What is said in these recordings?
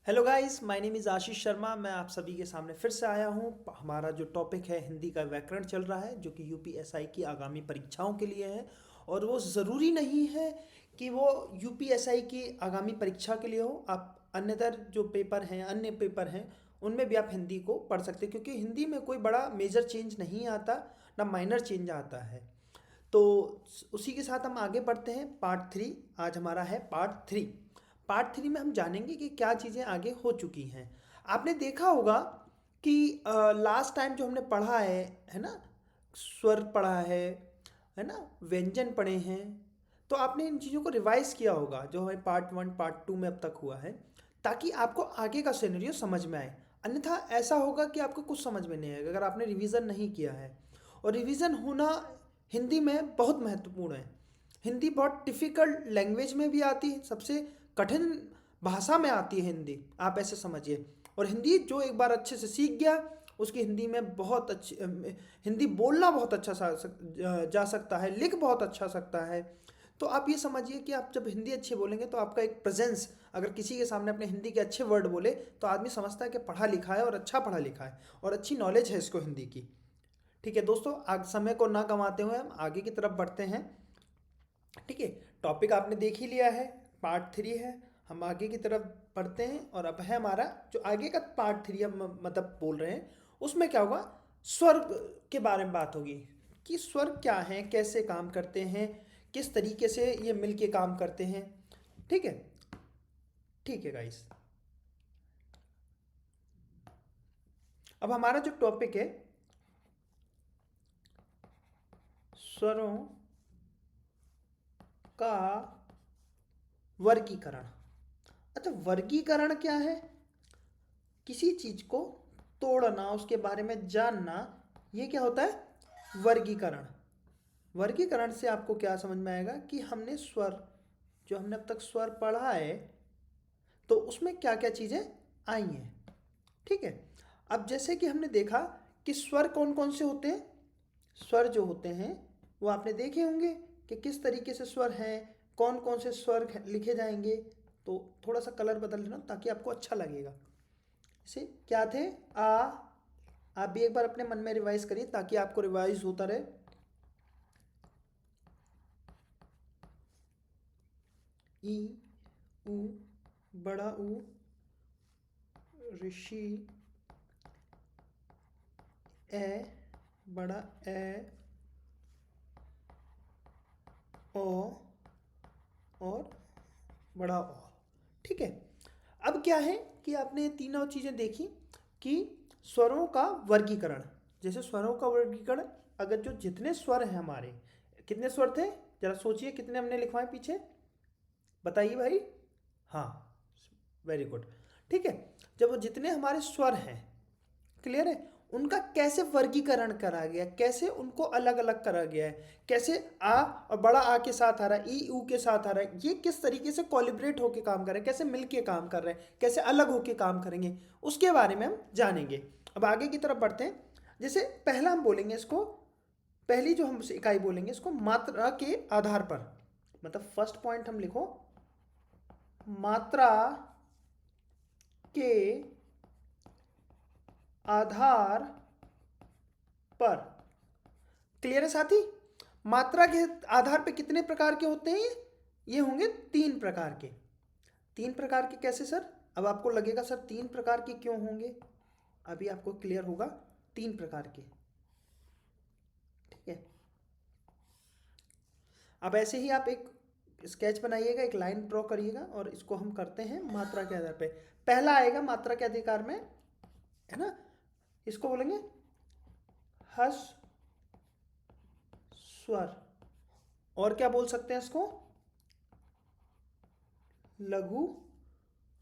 Hello guys, my name is Ashish Sharma. मैं आप सभी के सामने फिर से आया हूँ। हमारा जो टॉपिक है हिंदी का व्याकरण चल रहा है, जो कि यूपीएसआई की आगामी परीक्षाओं के लिए है। और वो ज़रूरी नहीं है कि वो यूपीएसआई की आगामी परीक्षा के लिए हो। आप अन्यतर जो पेपर हैं, अन्य पेपर हैं, उनमें भी आप हिंदी को पढ़ सकते हैं, क्योंकि हिंदी में कोई बड़ा मेजर चेंज नहीं आता, ना माइनर चेंज आता है। तो उसी के साथ हम आगे बढ़ते हैं। पार्ट थ्री आज हमारा है। पार्ट थ्री में हम जानेंगे कि क्या चीज़ें आगे हो चुकी हैं। आपने देखा होगा कि लास्ट टाइम जो हमने पढ़ा है ना, स्वर पढ़ा है ना, व्यंजन पढ़े हैं। तो आपने इन चीज़ों को रिवाइज किया होगा, जो हमें पार्ट वन पार्ट टू में अब तक हुआ है, ताकि आपको आगे का सिनेरियो समझ में आए। अन्यथा ऐसा होगा कि आपको कुछ समझ में नहीं आएगा अगर आपने रिवीजन नहीं किया है। और रिवीजन होना हिंदी में बहुत महत्वपूर्ण है। हिंदी बहुत डिफ़िकल्ट लैंग्वेज में भी आती है, सबसे कठिन भाषा में आती है हिंदी, आप ऐसे समझिए। और हिंदी जो एक बार अच्छे से सीख गया, उसकी हिंदी में बहुत अच्छी हिंदी बोलना बहुत अच्छा जा सकता है, लिख बहुत अच्छा सकता है। तो आप ये समझिए कि आप जब हिंदी अच्छी बोलेंगे तो आपका एक प्रेजेंस, अगर किसी के सामने अपने हिंदी के अच्छे वर्ड बोले तो आदमी समझता है कि पढ़ा लिखा है और अच्छा पढ़ा लिखा है और अच्छी नॉलेज है इसको हिंदी की। ठीक है दोस्तों, आग समय को ना गंवाते हुए हम आगे की तरफ बढ़ते हैं। ठीक है, टॉपिक आपने देख ही लिया है, पार्ट थ्री है। हम आगे की तरफ बढ़ते हैं और अब है हमारा जो आगे का पार्ट थ्री हम मतलब बोल रहे हैं, उसमें क्या होगा, स्वर के बारे में बात होगी कि स्वर क्या हैं, कैसे काम करते हैं, किस तरीके से ये मिल के काम करते हैं। ठीक है, ठीक है गाइस। अब हमारा जो टॉपिक है, स्वरों का वर्गीकरण। अच्छा, वर्गीकरण क्या है? किसी चीज को तोड़ना, उसके बारे में जानना, ये क्या होता है? वर्गीकरण। वर्गीकरण से आपको क्या समझ में आएगा कि हमने स्वर, जो हमने अब तक स्वर पढ़ा है, तो उसमें क्या क्या चीजें आई हैं। ठीक है, अब जैसे कि हमने देखा कि स्वर कौन कौन से होते हैं। स्वर जो होते हैं वो आपने देखे होंगे कि किस तरीके से स्वर हैं, कौन कौन से स्वर लिखे जाएंगे। तो थोड़ा सा कलर बदल लेना ताकि आपको अच्छा लगेगा। जैसे क्या थे? आ। आप भी एक बार अपने मन में रिवाइज करिए ताकि आपको रिवाइज होता रहे। ई, उ, बड़ा ऊ, ऋषि, ए, बड़ा ए, ओ, और बड़ा ओ। ठीक है, अब क्या है कि आपने ये तीनों चीज़ें देखी कि स्वरों का वर्गीकरण। जैसे स्वरों का वर्गीकरण, अगर जो जितने स्वर हैं हमारे, कितने स्वर थे, जरा सोचिए कितने हमने लिखवाए पीछे, बताइए भाई। हाँ, वेरी गुड। ठीक है, जब वो जितने हमारे स्वर हैं, क्लियर है, उनका कैसे वर्गीकरण करा गया, कैसे उनको अलग अलग करा गया है, कैसे आ और बड़ा आ के साथ आ रहा है, ई ऊ के साथ आ रहा है, ये किस तरीके से कोलिब्रेट होके काम कर रहे हैं, कैसे मिल के काम कर रहे हैं, कैसे अलग होके काम करेंगे, उसके बारे में हम जानेंगे। अब आगे की तरफ बढ़ते हैं। जैसे पहला हम बोलेंगे इसको, पहली जो हम इकाई बोलेंगे इसको मात्रा के आधार पर। मतलब फर्स्ट पॉइंट हम लिखो, मात्रा के आधार पर। क्लियर है साथी? मात्रा के आधार पे कितने प्रकार के होते हैं? ये होंगे तीन प्रकार के। तीन प्रकार के कैसे सर? अब आपको लगेगा सर तीन प्रकार के क्यों होंगे, अभी आपको क्लियर होगा। तीन प्रकार के, ठीक है। अब ऐसे ही आप एक स्केच बनाइएगा, एक लाइन ड्रॉ करिएगा और इसको हम करते हैं मात्रा के आधार पे। पहला आएगा मात्रा के अधिकार में, है ना, इसको बोलेंगे हस स्वर। और क्या बोल सकते हैं इसको? लघु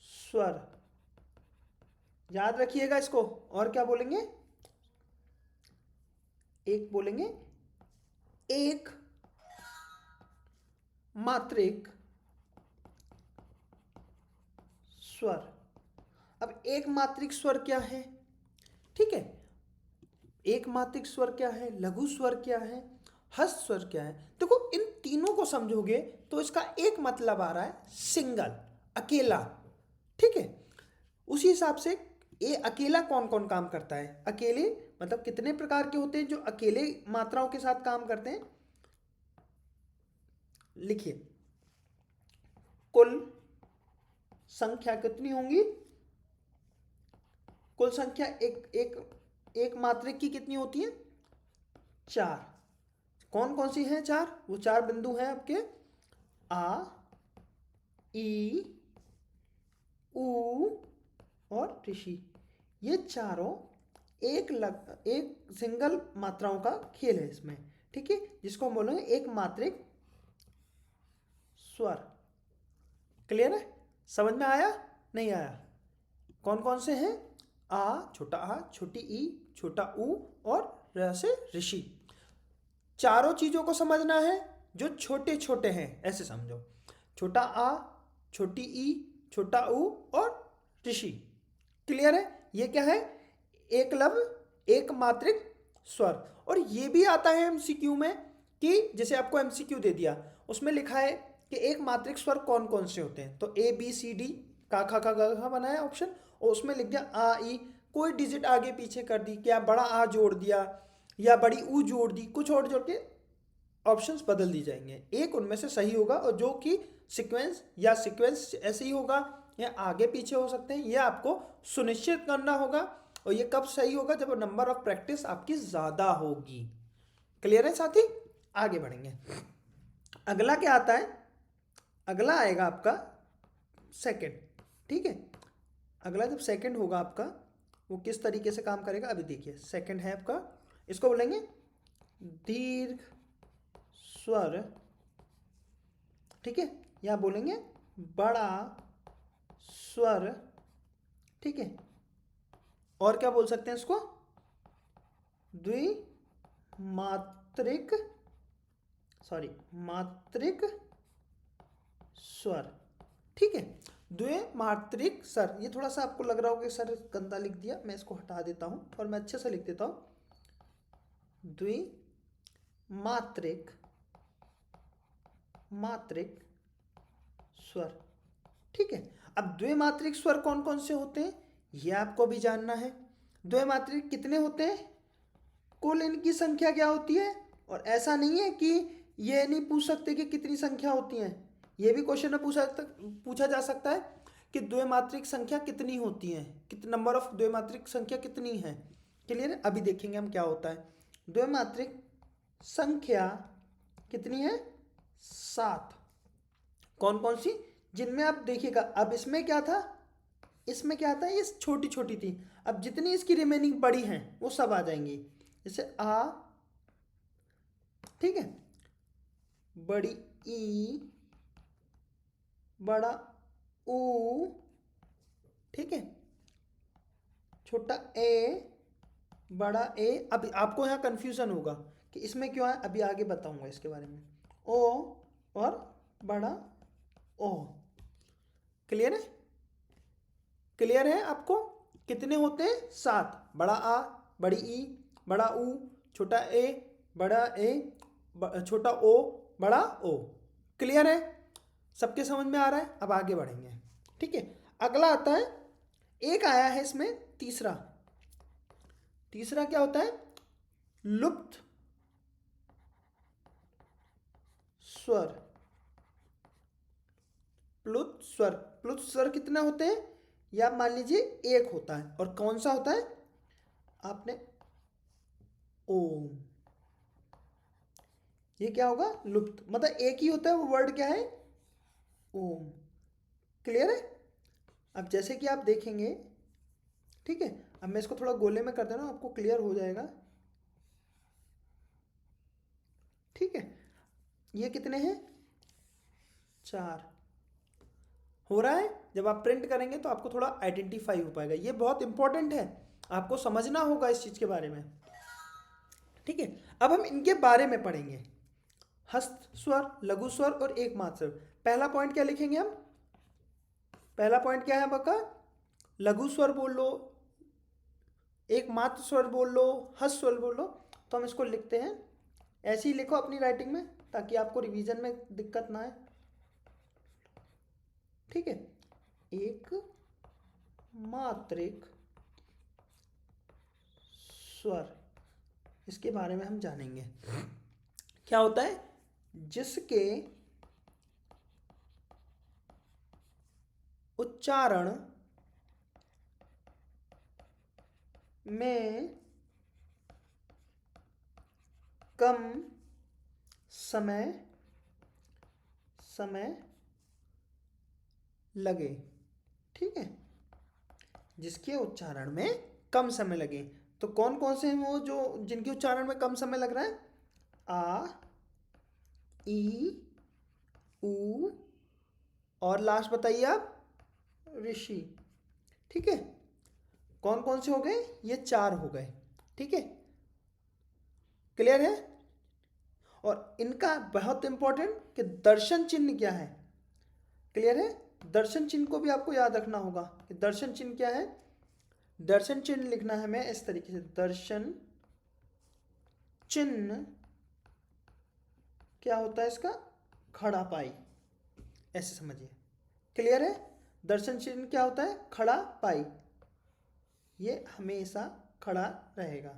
स्वर। याद रखिएगा इसको। और क्या बोलेंगे? एक बोलेंगे एक मात्रिक स्वर। अब एक मात्रिक स्वर क्या है? ठीक है, एक मात्रिक स्वर क्या है, लघु स्वर क्या है, हस्त स्वर क्या है। देखो, इन तीनों को समझोगे तो इसका एक मतलब आ रहा है सिंगल, अकेला। ठीक है, उसी हिसाब से ए अकेला कौन कौन काम करता है, अकेले मतलब कितने प्रकार के होते हैं जो अकेले मात्राओं के साथ काम करते हैं। लिखिए, कुल संख्या कितनी होंगी, कुल संख्या एक मात्रिक की कितनी होती है, 4। कौन कौन सी हैं 4, वो 4 बिंदु हैं आपके आ, ई, ऊ और ऋषि। ये चारों एक सिंगल मात्राओं का खेल है इसमें, ठीक है, जिसको हम बोलेंगे एक मात्रिक स्वर। क्लियर है, समझ में आया नहीं आया। कौन कौन से हैं, आ, छोटी ई, छोटा ऊ और र से ऋषि। चारों चीजों को समझना है जो छोटे छोटे हैं, ऐसे समझो, छोटा आ, छोटी ई, छोटा ऊ और ऋषि। क्लियर है, ये क्या है, एकलव्य एक मात्रिक स्वर। और ये भी आता है एमसीक्यू में कि जैसे आपको एमसीक्यू दे दिया, उसमें लिखा है कि एक मात्रिक स्वर कौन कौन से होते हैं, तो ए बी सी डी का खा का गा खा बनाया ऑप्शन, और उसमें लिख दिया आ ई, कोई डिजिट आगे पीछे कर दी, क्या बड़ा आ जोड़ दिया या बड़ी ऊ जोड़ दी, कुछ और जोड़ के ऑप्शंस बदल दी जाएंगे, एक उनमें से सही होगा, और जो कि सीक्वेंस ऐसे ही होगा या आगे पीछे हो सकते हैं, ये आपको सुनिश्चित करना होगा। और ये कब सही होगा, जब नंबर ऑफ प्रैक्टिस आपकी ज़्यादा होगी। क्लियर है साथी, आगे बढ़ेंगे। अगला क्या आता है, अगला आएगा आपका सेकंड, ठीक है। अगला जब सेकंड होगा आपका, वो किस तरीके से काम करेगा अभी देखिए। सेकंड है आपका, इसको बोलेंगे दीर्घ स्वर, ठीक है, या बोलेंगे बड़ा स्वर, ठीक है। और क्या बोल सकते हैं इसको, मात्रिक स्वर, ठीक है। द्विमात्रिक स्वर, ये थोड़ा सा आपको लग रहा होगा कि सर गंदा लिख दिया, मैं इसको हटा देता हूं और मैं अच्छे से लिख देता हूं, द्विमात्रिक स्वर, ठीक है। अब द्विमात्रिक स्वर कौन कौन से होते हैं ये आपको भी जानना है। द्विमात्रिक कितने होते हैं, कुल इनकी संख्या क्या होती है, और ऐसा नहीं है कि ये नहीं पूछ सकते कि कितनी संख्या होती है, ये भी क्वेश्चन में पूछा जा सकता है कि द्विमात्रिक संख्या कितनी होती है, कितने नंबर ऑफ द्विमात्रिक संख्या कितनी है। क्लियर है, अभी देखेंगे हम क्या होता है। द्विमात्रिक संख्या कितनी है, 7। कौन कौन सी, जिनमें आप देखिएगा, अब इसमें क्या था, इसमें क्या था, ये छोटी छोटी थी, अब जितनी इसकी रिमेनिंग बड़ी हैं वो सब आ जाएंगी। जैसे आ, ठीक है, बड़ी ई, बड़ा ऊ, ठीक है, छोटा ए, बड़ा ए। अब आपको यहाँ कंफ्यूजन होगा कि इसमें क्यों है, अभी आगे बताऊंगा इसके बारे में। ओ और बड़ा ओ। क्लियर है, क्लियर है आपको, कितने होते हैं, 7। बड़ा आ, बड़ी ई, बड़ा ऊ, छोटा ए, बड़ा ए, छोटा ओ, बड़ा ओ। क्लियर है, सबके समझ में आ रहा है। अब आगे बढ़ेंगे, ठीक है। अगला आता है, एक आया है इसमें तीसरा क्या होता है, लुप्त स्वर। प्लुत स्वर कितने होते हैं, या मान लीजिए एक होता है, और कौन सा होता है, आपने ओम, ये क्या होगा, लुप्त, मतलब एक ही होता है, वो वर्ड क्या है, ओम। क्लियर है, अब जैसे कि आप देखेंगे, ठीक है, अब मैं इसको थोड़ा गोले में कर देना, आपको क्लियर हो जाएगा, ठीक है। ये कितने हैं, 4 हो रहा है। जब आप प्रिंट करेंगे तो आपको थोड़ा आइडेंटिफाई हो पाएगा, ये बहुत इंपॉर्टेंट है, आपको समझना होगा इस चीज के बारे में, ठीक है। अब हम इनके बारे में पढ़ेंगे, हस्त स्वर, लघु स्वर और एक मात्र स्वर। पहला पॉइंट क्या लिखेंगे हम, पहला पॉइंट क्या है आपका, लघु स्वर बोल लो, एक मात्र स्वर बोल लो, हस्त स्वर बोल लो। तो हम इसको लिखते हैं, ऐसे ही लिखो अपनी राइटिंग में, ताकि आपको रिवीजन में दिक्कत ना आए, ठीक है। एक मात्रिक स्वर, इसके बारे में हम जानेंगे। क्या होता है? जिसके उच्चारण में कम समय लगे। ठीक है, जिसके उच्चारण में कम समय लगे। तो कौन कौन से हैं वो जो जिनके उच्चारण में कम समय लग रहा है? आ, ई, ऊ, और लास्ट बताइए आप, ऋषि। ठीक है, कौन कौन से हो गए? ये 4 हो गए। ठीक है, क्लियर है? और इनका बहुत इंपॉर्टेंट कि दर्शन चिन्ह क्या है। क्लियर है? दर्शन चिन्ह को भी आपको याद रखना होगा कि दर्शन चिन्ह क्या है। दर्शन चिन्ह लिखना है हमें इस तरीके से, दर्शन चिन्ह क्या होता है इसका? खड़ा पाई, ऐसे समझिए। क्लियर है? दर्शन चिन्ह क्या होता है? खड़ा पाई, ये हमेशा खड़ा रहेगा।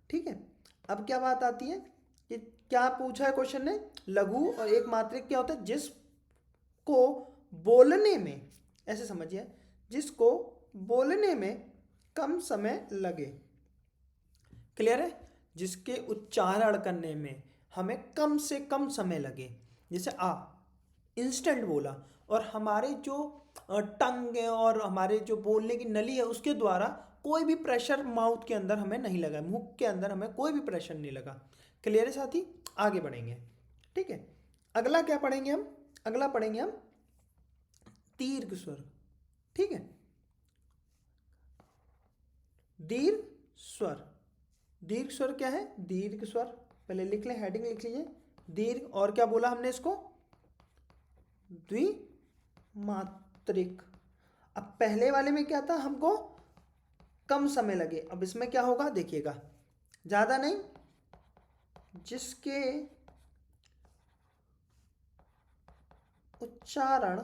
ठीक है, अब क्या बात आती है कि क्या पूछा है क्वेश्चन ने? लघु और एक मात्रिक क्या होता है? जिसको बोलने में, ऐसे समझिए, जिसको बोलने में कम समय लगे। क्लियर है? जिसके उच्चारण करने में हमें कम से कम समय लगे। जैसे आ, इंस्टेंट बोला, और हमारे जो टंग है और हमारे जो बोलने की नली है उसके द्वारा कोई भी प्रेशर माउथ के अंदर हमें नहीं लगा, मुख के अंदर हमें कोई भी प्रेशर नहीं लगा। क्लियर है साथी? आगे बढ़ेंगे। ठीक है, अगला क्या पढ़ेंगे हम? अगला पढ़ेंगे हम दीर्घ स्वर। ठीक है, दीर्घ स्वर। दीर्घ स्वर क्या है? दीर्घ स्वर पहले लिख लें, हेडिंग लिख लीजिए। दीर्घ, और क्या बोला हमने इसको? द्विमात्रिक। अब पहले वाले में क्या था? हमको कम समय लगे। अब इसमें क्या होगा देखिएगा, ज्यादा नहीं, जिसके उच्चारण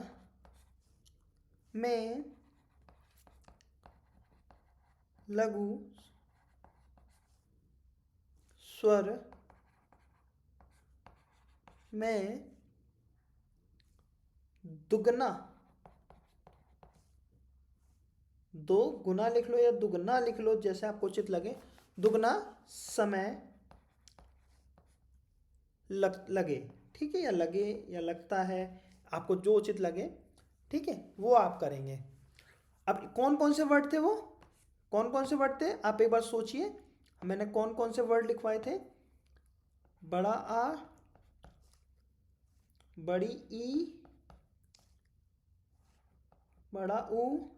में लघु स्वर में दुगना, दो गुना लिख लो या दुगना लिख लो, जैसे आपको उचित लगे, दुगना समय लगे। ठीक है, या लगे या लगता है, आपको जो उचित लगे। ठीक है, वो आप करेंगे। अब कौन कौन से वर्ड थे वो? कौन कौन से वर्ड थे आप एक बार सोचिए। मैंने कौन कौन से वर्ड लिखवाए थे? बड़ा आ, बड़ी ई, बड़ा ऊ,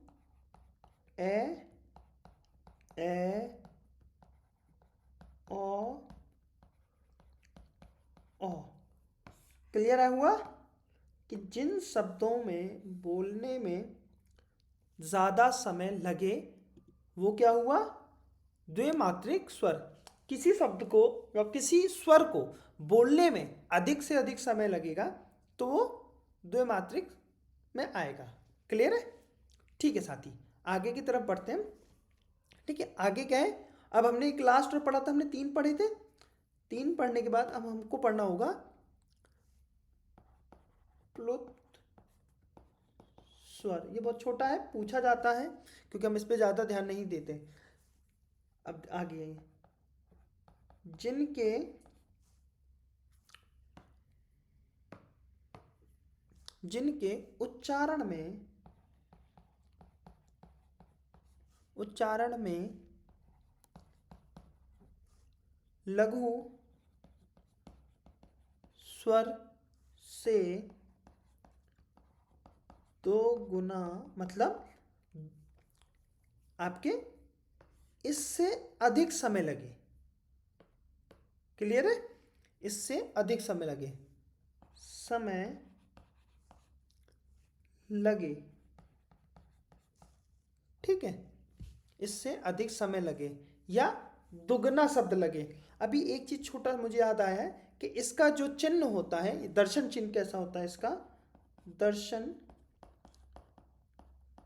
ए, ओ, ओ। क्लियर है हुआ कि जिन शब्दों में बोलने में ज्यादा समय लगे वो क्या हुआ? द्विमात्रिक स्वर। किसी शब्द को या किसी स्वर को बोलने में अधिक से अधिक समय लगेगा तो वो द्विमात्रिक में आएगा। क्लियर है? ठीक है साथी, आगे की तरफ बढ़ते हैं। ठीक है, आगे क्या है? अब हमने एक लास्ट में पढ़ा था, हमने 3 पढ़े थे। 3 पढ़ने के बाद अब हमको पढ़ना होगा प्लुत स्वर। ये बहुत छोटा है, पूछा जाता है क्योंकि हम इस पे ज्यादा ध्यान नहीं देते। अब आगे आइए, जिनके जिनके उच्चारण में लघु स्वर से 2 गुना, मतलब आपके इससे अधिक समय लगे। क्लियर है? इससे अधिक समय लगे, ठीक है, इससे अधिक समय लगे या दुगना शब्द लगे। अभी एक चीज छोटा मुझे याद आया है कि इसका जो चिन्ह होता है, दर्शन चिन्ह कैसा होता है इसका? दर्शन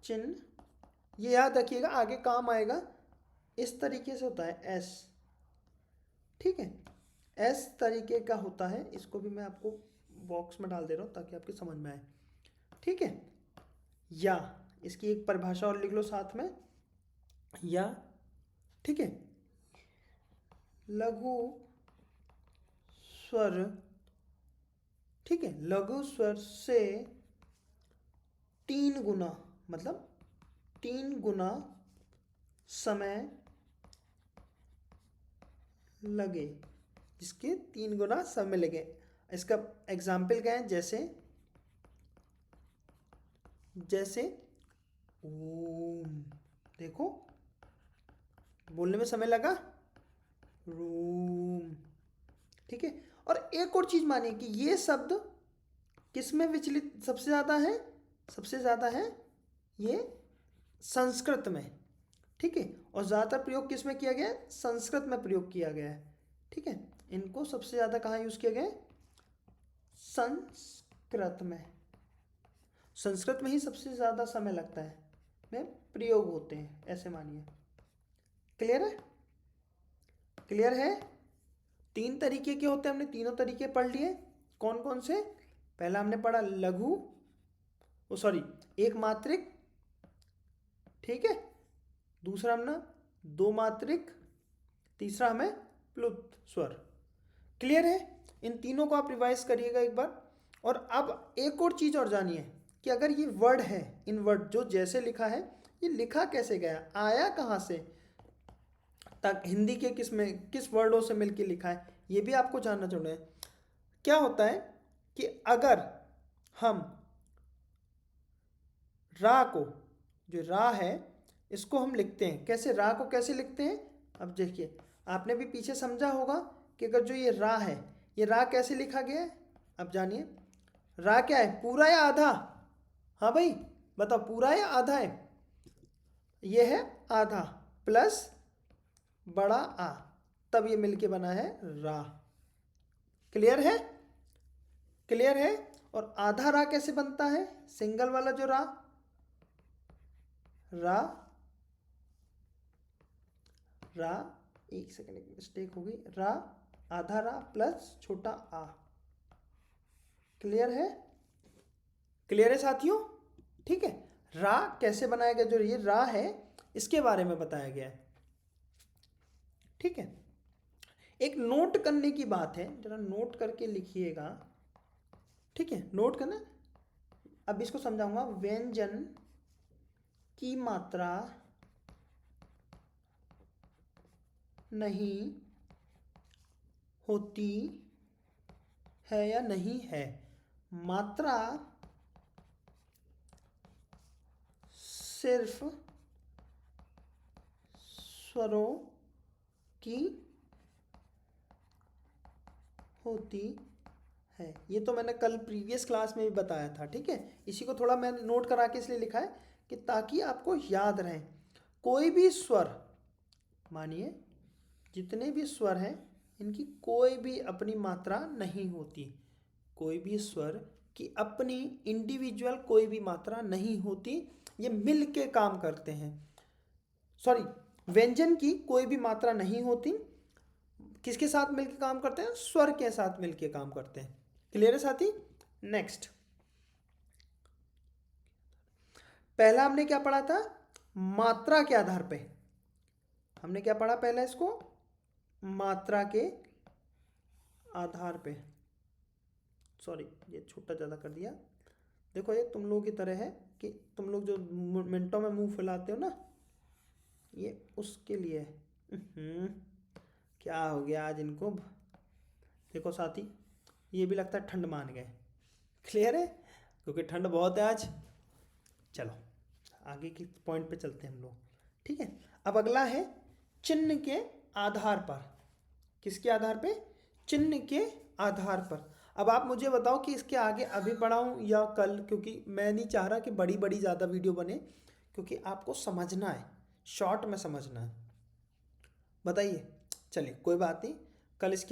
चिन्ह ये याद रखिएगा, आगे काम आएगा। इस तरीके से होता है एस, ठीक है, एस तरीके का होता है। इसको भी मैं आपको बॉक्स में डाल दे रहा हूँ ताकि आपके समझ में आए, ठीक है। या इसकी एक परिभाषा और लिख लो साथ में, या, ठीक है, लघु स्वर, ठीक है, लघु स्वर से 3 गुना, मतलब 3 गुना समय लगे, जिसके 3 गुना समय लगे। इसका एग्जाम्पल क्या है, जैसे ओम, देखो बोलने में समय लगा, रूम, ठीक है। और एक और चीज मानिए कि ये शब्द किस में विचलित सबसे ज्यादा है, सबसे ज्यादा है ये संस्कृत में, ठीक है। और ज्यादातर प्रयोग किस में किया गया है, संस्कृत में प्रयोग किया गया है, ठीक है। इनको सबसे ज्यादा कहाँ यूज किया गया है, संस्कृत में। संस्कृत में ही सबसे ज्यादा समय लगता है, में प्रयोग होते हैं, ऐसे मानिए। क्लियर है, क्लियर है। 3 तरीके के होते हैं, हमने तीनों तरीके पढ़ लिए। कौन कौन से, पहला हमने पढ़ा लघु, एक मात्रिक, ठीक है, दूसरा हमने 2 मात्रिक, तीसरा हमें प्लुत स्वर। क्लियर है। इन तीनों को आप रिवाइज करिएगा एक बार। और अब एक और चीज और जानिए कि अगर ये वर्ड है, इन वर्ड जो जैसे लिखा है, ये लिखा कैसे गया, आया कहाँ से, तक हिंदी के किस वर्डों से मिलके लिखा है, ये भी आपको जानना चाहूँगा। क्या होता है कि अगर हम रा को, जो रा है, इसको हम लिखते हैं कैसे, रा को कैसे लिखते हैं, अब देखिए आपने भी पीछे समझा होगा कि अगर जो ये रा है, ये रा कैसे लिखा गया है। अब जानिए रा क्या है, पूरा या आधा, हाँ भाई बताओ, पूरा या आधा है, ये है आधा प्लस बड़ा आ, तब ये मिलके बना है रा। क्लियर है, क्लियर है। और आधा रा कैसे बनता है, सिंगल वाला जो रा, रा रा, एक सेकंड, एक मिस्टेक हो गई, रा, आधा रा प्लस छोटा आ। क्लियर है, क्लियर है साथियों, ठीक है। रा कैसे बनाया गया, जो ये रा है इसके बारे में बताया गया है, ठीक है। एक नोट करने की बात है, जरा नोट करके लिखिएगा, ठीक है, नोट करना। अब इसको समझाऊंगा। व्यंजन की मात्रा नहीं होती है या नहीं है, मात्रा सिर्फ स्वरों की होती है। ये तो मैंने कल प्रीवियस क्लास में भी बताया था, ठीक है। इसी को थोड़ा मैंने नोट करा के इसलिए लिखा है कि ताकि आपको याद रहे। कोई भी स्वर, मानिए जितने भी स्वर हैं, इनकी कोई भी अपनी मात्रा नहीं होती, कोई भी स्वर की अपनी इंडिविजुअल कोई भी मात्रा नहीं होती, ये मिल के काम करते हैं। व्यंजन की कोई भी मात्रा नहीं होती, किसके साथ मिलके काम करते हैं, स्वर के साथ मिलके काम करते हैं। क्लियर है साथी। नेक्स्ट, पहला हमने क्या पढ़ा था, मात्रा के आधार पे। हमने क्या पढ़ा पहला, इसको मात्रा के आधार पे, ये छोटा ज़्यादा कर दिया। देखो ये तुम लोगों की तरह है कि तुम लोग जो मिनटों में मुंह फैलाते हो ना, ये उसके लिए क्या हो गया आज इनको। देखो साथी, ये भी लगता है ठंड मान गए। क्लियर है, क्योंकि ठंड बहुत है आज। चलो आगे के पॉइंट पे चलते हैं हम लोग, ठीक है। अब अगला है चिन्ह के आधार पर। किसके आधार पे, चिन्ह के आधार पर। अब आप मुझे बताओ कि इसके आगे अभी पढ़ाऊँ या कल, क्योंकि मैं नहीं चाह रहा कि बड़ी बड़ी ज़्यादा वीडियो बने, क्योंकि आपको समझना है, शॉर्ट में समझना है। बताइए, चलिए कोई बात नहीं, कल इसके